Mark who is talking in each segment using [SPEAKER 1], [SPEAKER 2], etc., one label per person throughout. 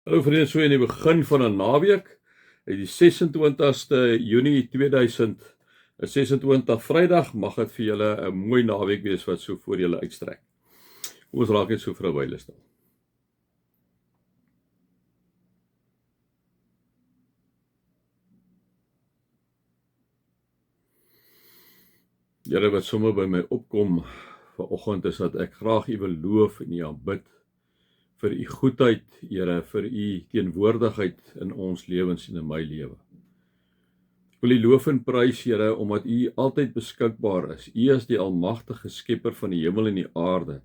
[SPEAKER 1] Hallo vriende, so in die begin van 'n naweek, die 26ste Junie 2026 Vrydag, mag dit vir julle 'n mooi naweek wees wat so voor julle uitstrek. Kom ons raak net so vir 'n wyle stil. Here, wat sommer by my opkom vanoggend is dat ek graag U wil loof en U aanbid vir U goedheid, Here, vir U teenwoordigheid in ons lewens en in my lewe. Ek wil U loof en prys, Here, omdat U altyd beskikbaar is. U is die almagtige skepper van die hemel en die aarde.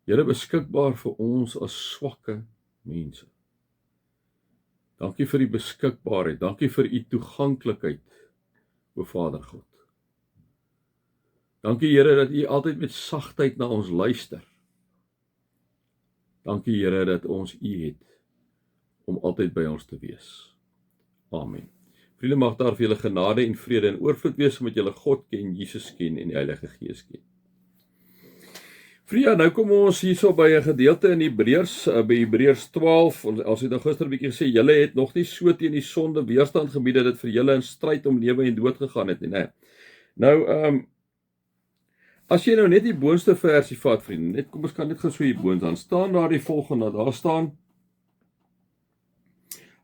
[SPEAKER 1] Here, beskikbaar vir ons as swakke mense. Dankie vir die beskikbaarheid, dankie vir U toeganklikheid, o Vader God. Dankie, Here, dat U altyd met sagtheid na ons luister. Dankie, Here, dat ons U het om altyd by ons te wees. Amen. Vriende, mag daar vir julle genade en vrede en oorvloed wees omdat julle God ken, Jesus ken en die Heilige Gees ken. Vriende, nou kom ons hierso by 'n gedeelte in Hebreërs, by Hebreërs 12. Ons het nou gister 'n bietjie gesê, julle het nog nie so teen die sonde weerstand gebied dat dit vir julle in stryd om lewe en dood gegaan het nie, né? Nou, as jy nou net die boonste versie vat, vriende, net kom ons kan net gou so hier boons, dan staan daar die volgende, daar staan: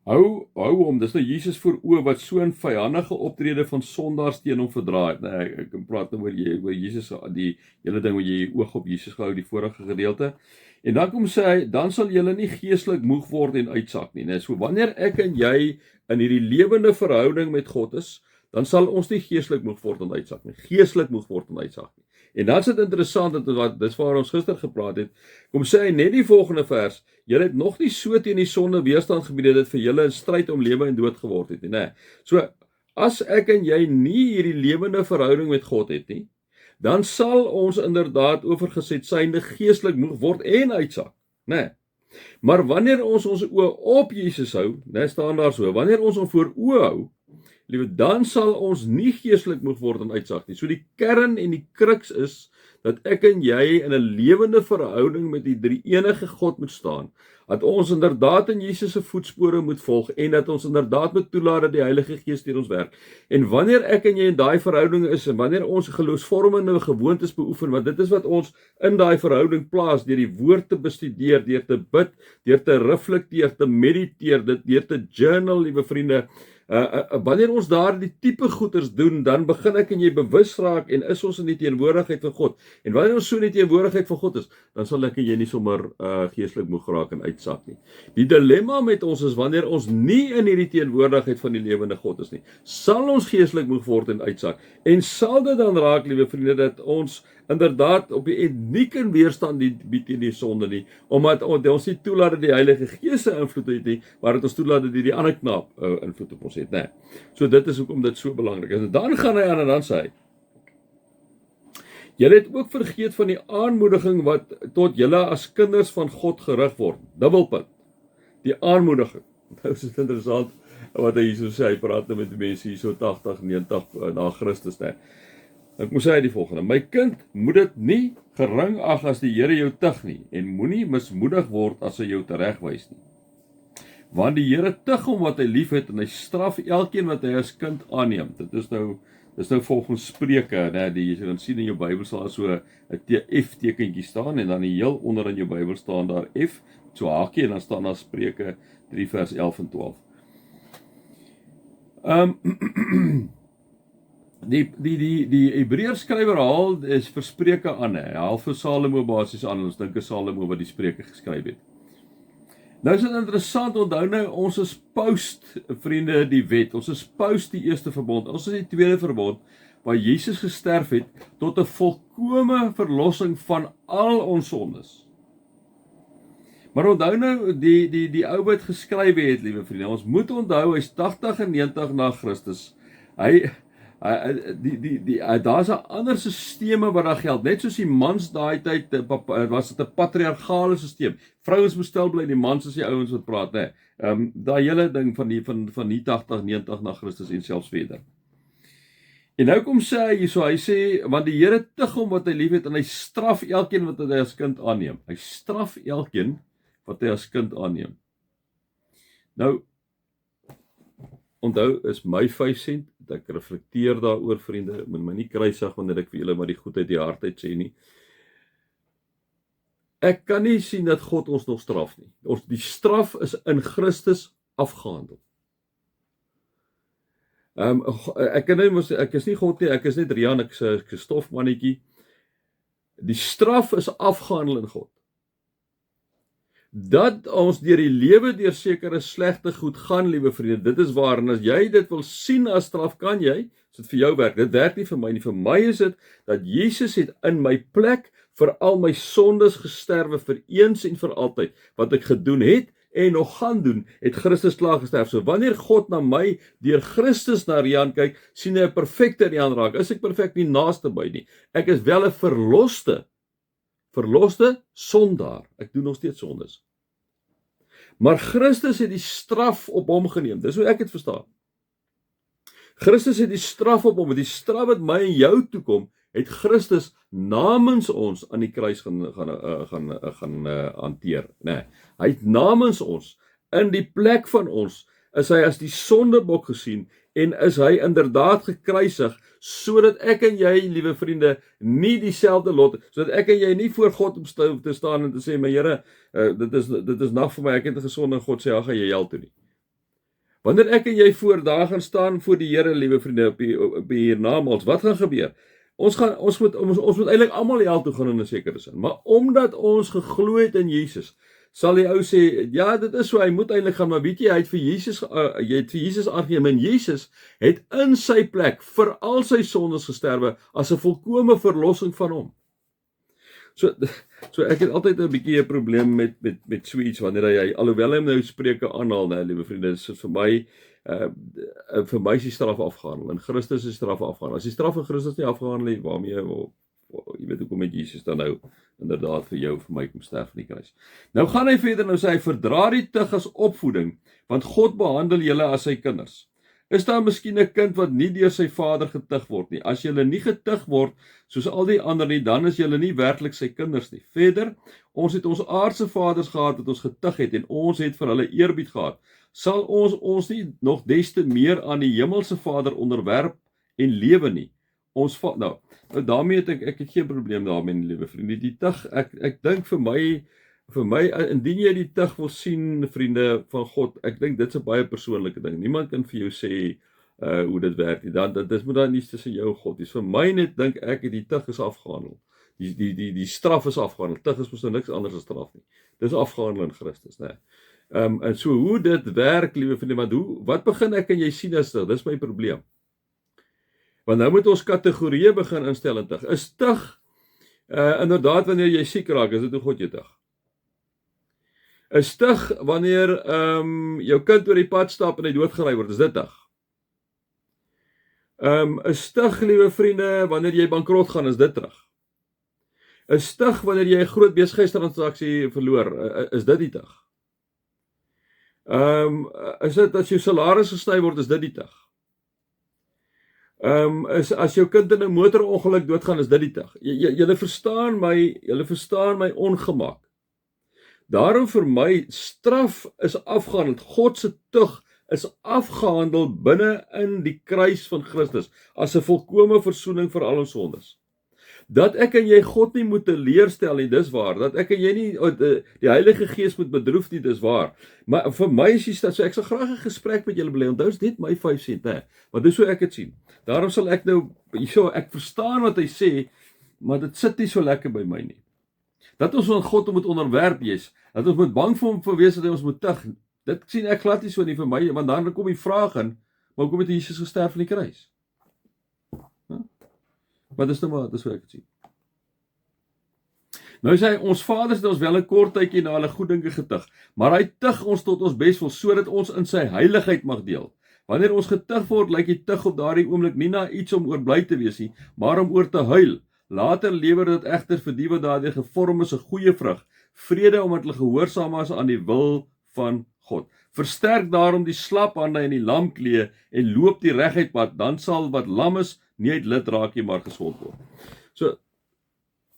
[SPEAKER 1] Hou hom, dis nou Jesus voor oë wat so 'n vyandige optrede van sondaars teen hom verdra het. Nee, ek praat nou oor Jesus, die hele ding waar jy oog op Jesus gehou, die vorige gedeelte. En dan kom sê hy, dan sal julle nie geestelik moeg word en uitsak nie. Nee, so wanneer ek en jy in hierdie lewende verhouding met God is, dan sal ons nie geestelik moeg word en uitsak nie. Geestelik moeg word en uitsak nie. En dan is dit interessant, dat dis waar ons gister gepraat het, kom sê hy net die volgende vers: julle het nog nie so teen die sonde weerstand gebied dat dit vir julle 'n stryd om lewe en dood geword het nie, né? So, as ek en jy nie hierdie lewende verhouding met God het nie, dan sal ons inderdaad oorgeset synde geestelik moeg word en uitsak, né? Maar wanneer ons oë op Jesus hou, né, staan daar so, wanneer ons hom voor oë hou, liewe, dan sal ons nie geestelik moeg word en uitsak nie. So die kern en die kruks is dat ek en jy in 'n lewende verhouding met die drie-enige God moet staan, dat ons inderdaad in Jesus se voetspore moet volg en dat ons inderdaad moet toelaat dat die Heilige Gees deur ons werk. En wanneer ek en jy in daai verhouding is en wanneer ons geloofsvormende gewoontes beoefen, want dit is wat ons in daai verhouding plaas, deur die woord te bestudeer, deur te bid, deur te reflekteer, te mediteer, deur te journal, liewe vriende. Wanneer ons daar die tipe goeders doen, dan begin ek en jy bewus raak en is ons in die teenwoordigheid van God. En wanneer ons so in die teenwoordigheid van God is, dan sal ek en jy nie sommer geestelik moeg raak en uitsak nie. Die dilemma met ons is wanneer ons nie in hierdie teenwoordigheid van die lewende God is nie, sal ons geestelik moeg word en uitsak. En sal dit dan raak, liewe vriende, dat ons inderdaad op die end nie kan weerstand bied teen die sonde nie, omdat ons nie toelaat dat die Heilige Gees se invloed het nie, maar dat ons toelaat dat die ander knaap invloed op ons het, né? So dit is hoekom dit so belangrik is. En dan gaan hy aan en dan sê hy: julle het ook vergeet van die aanmoediging wat tot julle as kinders van God gerig word. Dubbelpunt. Die aanmoediging. Nou is dit interessant wat hy hierso sê, hy praat nou met die mense hierso 80, 90 na Christus, né? Ek moet sê die volgende: my kind, moet dit nie gering ag as die Here jou tug nie, en moenie mismoedig word as hy jou teregwys nie. Want die Here tug hom wat hy lief het, en hy straf elkeen wat hy as kind aanneem. Dit is nou volgens Spreuke, né? Jy dan sien in jou Bybel sal so 'n F tekentjie staan, en dan heel onder in jou Bybel staan daar F, so hakie, en dan staan daar Spreuke 3 vers 11 en 12. Die Hebreërs skrywer haal is vir Spreuke aan, hy haal vir Salomo basies aan, ons dink is Salomo wat die Spreuke geskryf het. Nou is dit interessant, onthou nou, ons is post, vriende, die wet, ons is post die eerste verbond, ons is die tweede verbond, waar Jesus gesterf het, tot 'n volkome verlossing van al ons sondes. Maar onthou nou, die ou wat geskryf het, liewe vriende, ons moet onthou, hy's 80 en 90 na Christus, daar's 'n ander sisteme wat daar geld, net soos die mans daai tyd, was dit 'n patriargale sisteem. Vrouens moes stil bly, die mans is die ouens wat praat, né? Daai hele ding van die 80, 90 na Christus en selfs verder. En nou kom sê hy hierso, hy sê, want die Here tug hom wat hy liefhet en hy straf elkeen wat hy as kind aanneem. Hy straf elkeen wat hy as kind aanneem. Nou, onthou, is my 5 sent, dat ek reflekteer daaroor, vriende, moet my nie kruisig wanneer ek vir julle maar die goedheid die hart uit sê nie. Ek kan nie sien dat God ons nog straf nie. Die straf is in Christus afgehandel. Ek is nie God nie, ek is net Rian, ek is 'n stofmannetjie. Die straf is afgehandel in God. Dat ons deur die lewe deur sekere slegte goed gaan, liewe vriende, dit is waar, en as jy dit wil sien as straf, kan jy, as dit vir jou werk, dit werk nie vir my nie, vir my is dit, dat Jesus het in my plek vir al my sondes gesterwe, vir eens en vir altyd, wat ek gedoen het, en nog gaan doen, het Christus klaar gesterf. So wanneer God na my, deur Christus na Rian kyk, sien hy 'n perfekte Rian raak, is ek perfek nie naaste by nie, ek is wel 'n verloste sondaar, ek doen nog steeds sondes. Maar Christus het die straf op hom geneem, dis hoe ek het verstaan. Christus het die straf op hom, die straf wat my en jou toekom, het Christus namens ons aan die kruis gaan hanteer. Nee, hy het namens ons, in die plek van ons, is hy as die sondebok gesien, en is hy inderdaad gekruisig, sodat ek en jy, liewe vriende, nie dieselfde lot, sodat ek en jy nie voor God op te staan en te sê, my Here, dit is nag vir my, ek het gesonde, en God sê, ag, jy hel toe nie. Wanneer ek en jy daar gaan staan voor die Here, liewe vriende, op die hiernamaals, wat gaan gebeur? Ons moet eintlik almal hel toe gaan in 'n sekere sin, maar omdat ons geglo het in Jesus, sal die ou sê, ja, dit is so, hy moet eintlik gaan, maar weet jy, hy het vir Jesus aangeneem, en Jesus het in sy plek vir al sy sondes gesterwe, as 'n volkomme verlossing van hom. So ek het altyd 'n bietjie 'n probleem met so iets, wanneer hy, alhoewel hy nou Spreuke aanhaal, nee, liewe vriende, dis vir my is die straf afgehandel, en Christus is die straf afgehandel. As die straf van Christus nie afgehandel het, waarmee, jy weet hoekom het Jesus dan nou inderdaad vir jou, vir my kom sterf in die kruis. Nou gaan hy verder, nou sê hy, verdra die tug as opvoeding, want God behandel julle as sy kinders. Is daar miskien 'n kind wat nie deur sy vader getug word nie? As julle nie getug word, soos al die ander nie, dan is julle nie werklik sy kinders nie. Verder, ons het ons aardse vaders gehad wat ons getug het, en ons het vir hulle eerbied gehad. Sal ons nie nog des te meer aan die hemelse Vader onderwerp en lewe nie? Nou daarmee het ek het geen probleem daarmee, liewe vriende. Die tug, ek dink vir my, indien jy die tug wil sien, vriende van God, ek dink dit is 'n baie persoonlike ding. Niemand kan vir jou sê hoe dit werk nie. Dit moet dan nie tussen jou en God wees. Vir my net dink ek die tug is afgehandel. Die straf is afgehandel. Tug is mos nou niks anders as straf nie. Dis afgehandel in Christus, né? En so hoe dit werk, liewe vriende, maar wat begin ek en jy sien as dit? Dis my probleem. Want nou moet ons kategorieë begin instel in tug. Is tug inderdaad wanneer jy siek raak, is dit hoe God jou tug? Is tug wanneer jou kind oor die pad stap en hy doodgery word, is dit tug? Is tug, liewe vriende, wanneer jy bankrot gaan, is dit terug? Is tug wanneer jy 'n groot besigheidstransaksie verloor, is dit die tug? Is dit as jou salaris gesny word, is dit die tug? Is as jou kind in 'n motorongeluk doodgaan, is dit die tug? Julle verstaan my ongemak. Daarom vir my, straf is afgehandel, God se tug is afgehandel binne in die kruis van Christus, as 'n volkomme versoening vir al ons sondes. Dat ek en jy God nie moet teleurstel nie, dis waar. Dat ek en jy nie die Heilige Gees moet bedroef nie, dis waar. Maar vir my is dit so, ek sal graag 'n gesprek met julle wil hê. Onthou dit my 5 sent, hè. Want dis hoe ek dit sien. Daarom sal ek nou ek verstaan wat hy sê, maar dit sit nie so lekker by my nie. Dat ons aan God moet onderwerp wees, dat ons moet bang vir hom wees dat hy ons moet tug. Dit sien ek glad nie so nie vir my, want dan kom die vraag in, maar hoekom het Jesus gesterf aan die kruis? Maar dis hoe ek het sien. Nou sê hy, ons vaders het ons wel 'n kort tydjie na hulle goeddinke getug, maar hy tug ons tot ons beswil, sodat ons in sy heiligheid mag deel. Wanneer ons getug word, lyk die tug op daardie oomblik nie na iets om oor bly te wees nie, maar om oor te huil. Later lewer dit egter vir die wat daardie gevorm is 'n goeie vrug, vrede omdat hulle gehoorsaam is aan die wil van God. Versterk daarom die slap hande en die lam klee en loop die reguit pad, dan sal wat lam is nie uit lid raak nie, maar gesond word. So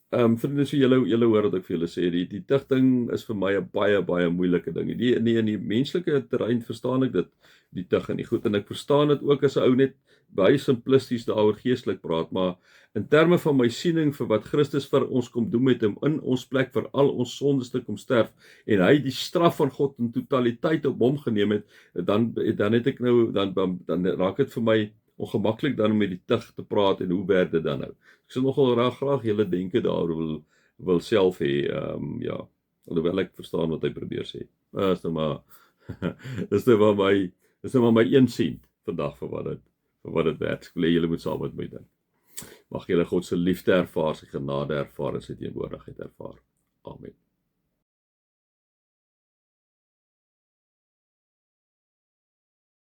[SPEAKER 1] Vriende, so julle hoor wat ek vir julle sê, die tigting is vir my 'n baie moeilike ding. In die menslike terrein verstaan ek dit, die tig en die goed, en ek verstaan dit ook as 'n ou net baie simplisties daaroor geestelik praat, maar in terme van my siening vir wat Christus vir ons kom doen met hom in ons plek vir al ons sondes te kom sterf, en hy die straf van God in totaliteit op hom geneem het, dan het ek nou, dan raak dit vir my ongemaklik dan om met die tig te praat, en hoe werk dit dan nou? Ek sou nogal graag julle denke daaroor wil self hê, ja, alhoewel ek verstaan wat hy probeer sê. Is nou maar is nou maar my een sien vandag vir wat dit werk. Ek wil hê julle moet saam met my dink. Mag julle God se liefde ervaar, sy genade ervaar en sy teenwoordigheid ervaar. Amen.